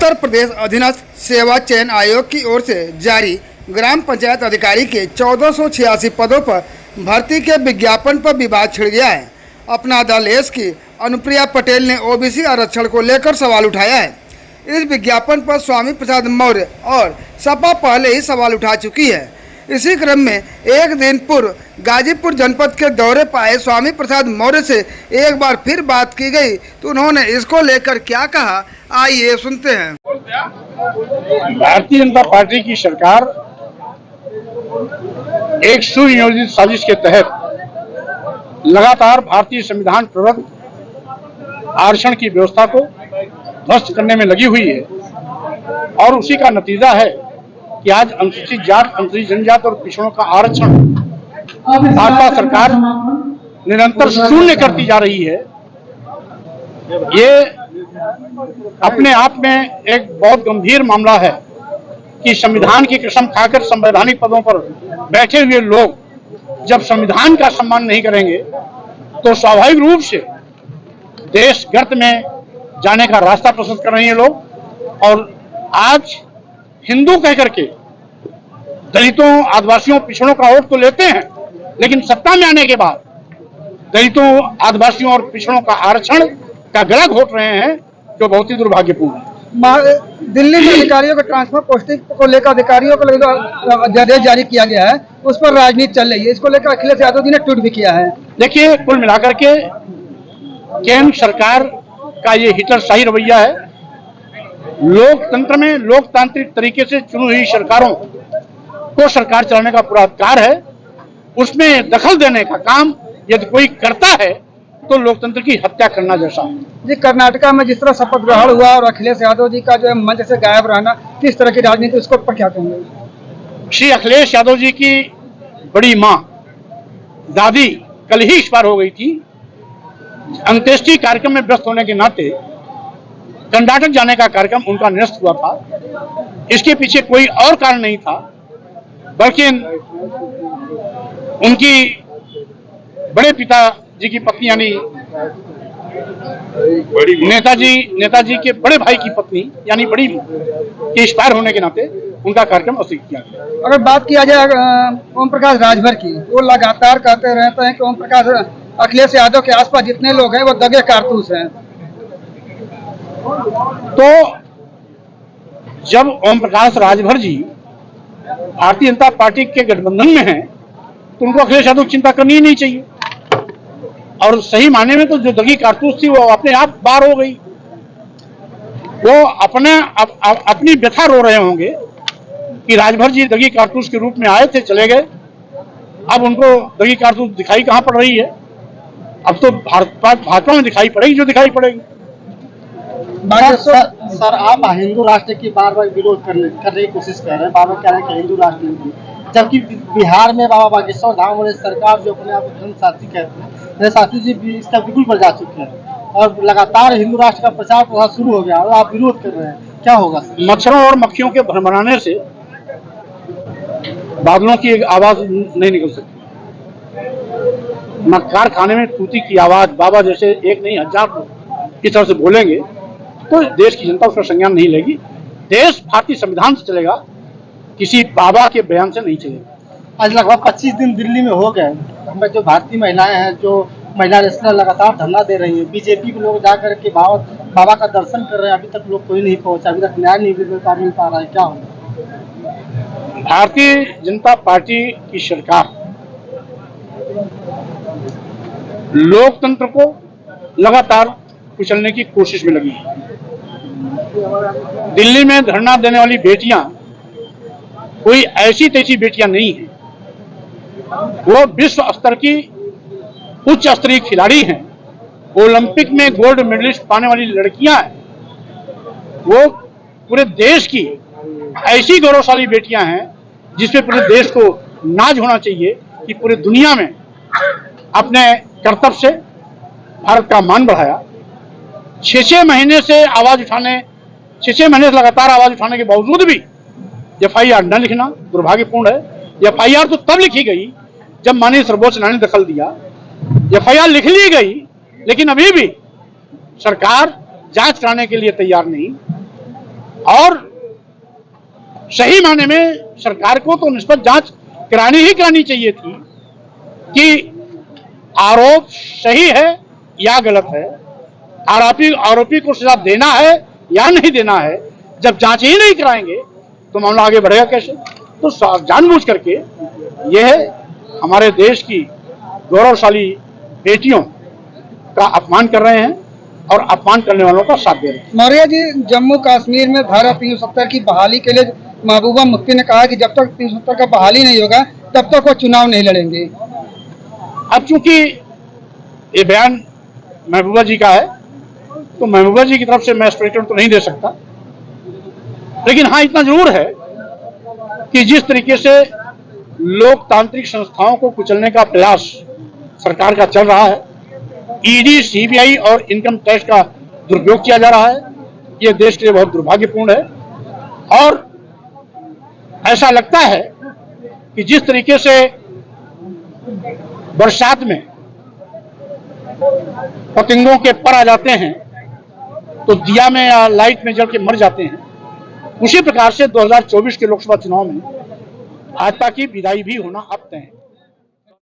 उत्तर प्रदेश अधीनस्थ सेवा चयन आयोग की ओर से जारी ग्राम पंचायत अधिकारी के 1486 पदों पर भर्ती के विज्ञापन पर विवाद छिड़ गया है। अपना दल एस की अनुप्रिया पटेल ने ओबीसी आरक्षण को लेकर सवाल उठाया है। इस विज्ञापन पर स्वामी प्रसाद मौर्य और सपा पहले ही सवाल उठा चुकी है। इसी क्रम में एक दिन पूर्व गाजीपुर जनपद के दौरे पर आए स्वामी प्रसाद मौर्य से एक बार फिर बात की गई तो उन्होंने इसको लेकर क्या कहा, आइए सुनते हैं। भारतीय जनता पार्टी की सरकार एक सुनियोजित साजिश के तहत लगातार भारतीय संविधान प्रदत्त आरक्षण की व्यवस्था को ध्वस्त करने में लगी हुई है और उसी का नतीजा है कि आज अनुसूचित जात, अनुसूचित जनजाति और पिछड़ों का आरक्षण भाजपा सरकार निरंतर शून्य करती जा रही है। ये अपने आप में एक बहुत गंभीर मामला है कि संविधान की कसम खाकर संवैधानिक पदों पर बैठे हुए लोग जब संविधान का सम्मान नहीं करेंगे तो स्वाभाविक रूप से देश गर्त में जाने का रास्ता प्रशस्त कर रहे हैं लोग। और आज हिंदू कह करके दलितों, आदिवासियों, पिछड़ों का वोट तो लेते हैं, लेकिन सत्ता में आने के बाद दलितों, आदिवासियों और पिछड़ों का आरक्षण का गला घोट रहे हैं, जो बहुत ही दुर्भाग्यपूर्ण है। दिल्ली में अधिकारियों का ट्रांसफर पोस्टिंग को लेकर अधिकारियों को आदेश जारी किया गया है, उस पर राजनीति चल रही है। इसको लेकर अखिलेश यादव जी ने ट्वीट भी किया है। देखिए, कुल मिलाकर के केंद्र सरकार का ये हिटलरशाही रवैया है। लोकतंत्र में लोकतांत्रिक तरीके से चुनी हुई सरकारों को सरकार चलाने का पूरा अधिकार है। उसमें दखल देने का काम यदि कोई करता है तो लोकतंत्र की हत्या करना जैसा है। जी, कर्नाटका में जिस तरह शपथ ग्रहण हुआ और अखिलेश यादव जी का जो है मंच से गायब रहना, किस तरह की राजनीति, उसको पर क्या कहेंगे? श्री अखिलेश यादव जी की बड़ी मां दादी कल ही एक्सपायर हो गई थी। अंत्येष्टि कार्यक्रम में व्यस्त होने के नाते कर्नाटक जाने का कार्यक्रम उनका निरस्त हुआ था। इसके पीछे कोई और कारण नहीं था, बल्कि उनकी बड़े पिताजी की पत्नी यानी नेताजी के बड़े भाई की पत्नी यानी बड़ी के एक्सपायर होने के नाते उनका कार्यक्रम अस्वीकृत किया गया। अगर बात किया जाए ओम प्रकाश राजभर की, वो लगातार कहते रहते हैं कि ओम प्रकाश अखिलेश यादव के आसपास जितने लोग हैं वो दगे कारतूस हैं। तो जब ओम प्रकाश राजभर जी भारतीय जनता पार्टी के गठबंधन में हैं तो उनको अखिलेश यादव की चिंता करनी ही नहीं चाहिए। और सही मायने में तो जो दगी कारतूस थी वो अपने आप बाहर हो गई। वो अपनी व्यथा रो रहे होंगे कि राजभर जी दगी कारतूस के रूप में आए थे, चले गए। अब उनको दगी कारतूस दिखाई कहां पड़ रही है? अब तो भाजपा में दिखाई पड़ेगी जो दिखाई पड़ेगी। सर, आप हिंदू राष्ट्र की बार बार विरोध करने की कोशिश कर रहे हैं, बार बार कह रहे हैं कि हिंदू राष्ट्र नहीं, जबकि बिहार में बाबा बागेश्वर धाम वाले सरकार जो अपने आप धर्म शास्त्री कहते हैं, शास्त्री जी भी इसका बिल्कुल पर जा चुके हैं और लगातार हिंदू राष्ट्र का प्रचार प्रसार शुरू हो गया और आप विरोध कर रहे हैं, क्या होगा? मच्छरों और मक्खियों के भ्रमराने से बादलों की एक आवाज नहीं निकल सकती। मक्कार खाने में तूती की आवाज बाबा जैसे एक नहीं हजार की तरह से बोलेंगे तो देश की जनता उसका संज्ञान नहीं लेगी। देश भारतीय संविधान से चलेगा, किसी बाबा के बयान से नहीं चलेगा। आज लगभग 25 दिन दिल्ली में हो गए, हमें जो भारतीय महिलाएं हैं, जो महिला रेस्लर लगातार धरना दे रही है, बीजेपी के लोग जाकर के बाबmək का दर्शन कर रहे हैं, अभी तक लोग कोई नहीं पहुंचा, अभी तक न्याय नहीं मिल पा रहा है, क्या होगा? भारतीय जनता पार्टी की सरकार लोकतंत्र को लगातार कुचलने की कोशिश में लगी है। दिल्ली में धरना देने वाली बेटियां कोई ऐसी तैसी बेटियां नहीं हैं, वो विश्व स्तर की उच्च स्तरीय खिलाड़ी हैं, ओलंपिक में गोल्ड मेडलिस्ट पाने वाली लड़कियां हैं। वो पूरे देश की ऐसी गौरवशाली बेटियां हैं जिसपे पूरे देश को नाज होना चाहिए कि पूरे दुनिया में अपने कर्तव्य से भारत का मान बढ़ाया। 6 महीने से आवाज उठाने 6 महीने से लगातार आवाज उठाने के बावजूद भी FIR न लिखना दुर्भाग्यपूर्ण है। FIR तो तब लिखी गई जब माननीय सर्वोच्च न्यायालय ने दखल दिया। FIR लिख ली गई, लेकिन अभी भी सरकार जांच कराने के लिए तैयार नहीं। और सही मायने में सरकार को तो निष्पक्ष जांच करानी चाहिए थी कि आरोप सही है या गलत है, आरोपी को सजा देना है या नहीं देना है। जब जांच ही नहीं कराएंगे तो मामला आगे बढ़ेगा कैसे? तो जानबूझ करके यह हमारे देश की गौरवशाली बेटियों का अपमान कर रहे हैं और अपमान करने वालों का साथ दे रहे हैं। मौर्य जी, जम्मू कश्मीर में धारा 370 की बहाली के लिए महबूबा मुफ्ती ने कहा कि जब तक 370 का बहाली नहीं होगा तब तक वो चुनाव नहीं लड़ेंगे। अब चूंकि ये बयान महबूबा जी का है तो महबूबा जी की तरफ से मैं स्टेटमेंट तो नहीं दे सकता, लेकिन हाँ इतना जरूर है कि जिस तरीके से लोकतांत्रिक संस्थाओं को कुचलने का प्रयास सरकार का चल रहा है, ईडी, सीबीआई और इनकम टैक्स का दुरुपयोग किया जा रहा है, ये देश के लिए बहुत दुर्भाग्यपूर्ण है। और ऐसा लगता है कि जिस तरीके से बरसात में पतंगों के पर आ जाते हैं तो दिया में या लाइट में जल के मर जाते हैं, उसी प्रकार से 2024 के लोकसभा चुनाव में भाजपा की विदाई भी होना अब तय है।